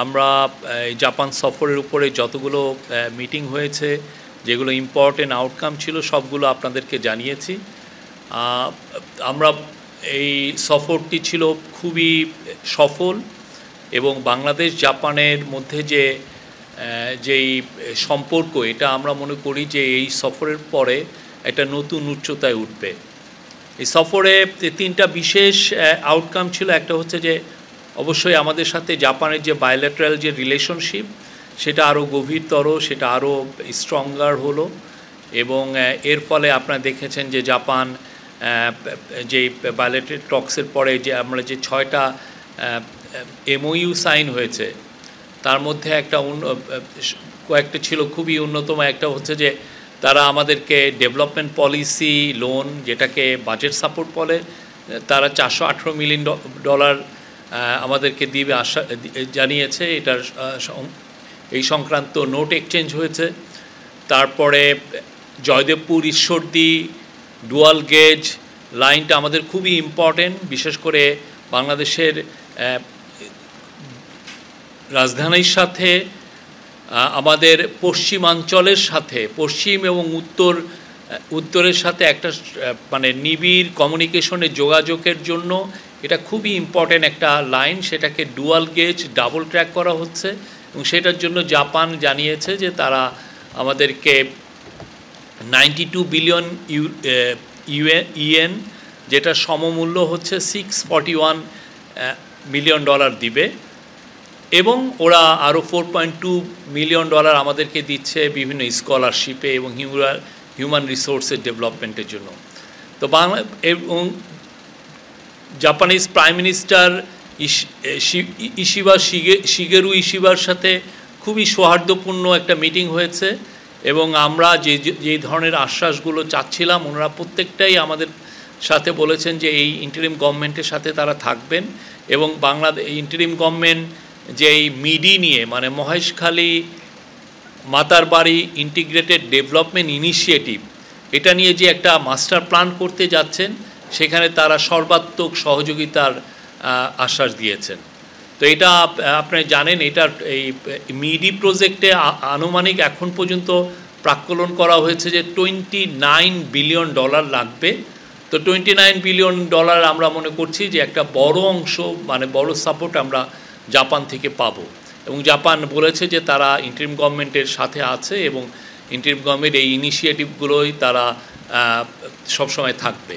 আমরা জাপান সফরের উপরে যতগুলো মিটিং হয়েছে, যেগুলো ইম্পর্টেন্ট আউটকাম ছিল, সবগুলো আপনাদেরকে জানিয়েছি। আমরা এই সফরটি ছিল খুবই সফল এবং বাংলাদেশ জাপানের মধ্যে যেই সম্পর্ক, এটা আমরা মনে করি যে এই সফরের পরে একটা নতুন উচ্চতায় উঠবে। এই সফরে তিনটা বিশেষ আউটকাম ছিল। একটা হচ্ছে যে অবশ্যই আমাদের সাথে জাপানের যে বায়োল্যাটারাল যে রিলেশনশিপ, সেটা আরও গভীরতর, সেটা আরও স্ট্রঙ্গার হলো এবং এর ফলে আপনারা দেখেছেন যে জাপান যেই বায়োল্যাটারাল টক্সের পরে যে আমরা যে 6টা MOU সাইন হয়েছে, তার মধ্যে কয়েকটা ছিল খুবই অন্যতম। একটা হচ্ছে যে তারা আমাদেরকে ডেভেলপমেন্ট পলিসি লোন, যেটাকে বাজেট সাপোর্ট বলে, তারা $418 মিলিয়ন আমাদেরকে দিবে আশা জানিয়েছে। এটার এই সংক্রান্ত নোট এক্সচেঞ্জ হয়েছে। তারপরে জয়দেবপুর ঈশ্বরদী ডুয়াল গেজ লাইনটা আমাদের খুবই ইম্পর্টেন্ট, বিশেষ করে বাংলাদেশের রাজধানীর সাথে আমাদের পশ্চিমাঞ্চলের সাথে, পশ্চিম এবং উত্তরের সাথে একটা মানে নিবিড় কমিউনিকেশনের যোগাযোগের জন্য এটা খুবই ইম্পর্টেন্ট একটা লাইন। সেটাকে ডুয়াল গেজ ডাবল ট্র্যাক করা হচ্ছে এবং সেটার জন্য জাপান জানিয়েছে যে তারা আমাদেরকে 92 বিলিয়ন ইয়েন, যেটা সমমূল্য হচ্ছে $641 মিলিয়ন দিবে এবং ওরা আরও $4.2 মিলিয়ন আমাদেরকে দিচ্ছে বিভিন্ন স্কলারশিপে এবং হিউম্যান রিসোর্সের ডেভেলপমেন্টের জন্য। তো এবং জাপানিজ প্রাইম মিনিস্টার শিগেরু ইশিবার সাথে খুবই সৌহার্দ্যপূর্ণ একটা মিটিং হয়েছে এবং আমরা যে ধরনের আশ্বাসগুলো চাচ্ছিলাম, ওনারা প্রত্যেকটাই আমাদের সাথে বলেছেন যে এই ইন্টারিম গভর্নমেন্টের সাথে তারা থাকবেন এবং বাংলাদেশ ইন্টারিম গভর্নমেন্ট যে এই মিডি নিয়ে, মানে Maheshkhali Matarbari integrated development initiative, এটা নিয়ে যে একটা মাস্টার প্ল্যান করতে যাচ্ছেন, সেখানে তারা সর্বাত্মক সহযোগিতার আশ্বাস দিয়েছেন। তো এটা আপনারা জানেন, এটার এই মিডি প্রজেক্টে আনুমানিক এখন পর্যন্ত প্রাক্কলন করা হয়েছে যে $29 বিলিয়ন লাগবে। তো $29 বিলিয়ন আমরা মনে করছি যে একটা বড় অংশ, মানে বড় সাপোর্ট আমরা জাপান থেকে পাবো এবং জাপান বলেছে যে তারা ইন্টারিম গভর্নমেন্টের সাথে আছে এবং ইন্টারিম গভর্নমেন্ট এই ইনিশিয়েটিভগুলোই তারা সবসময় থাকবে।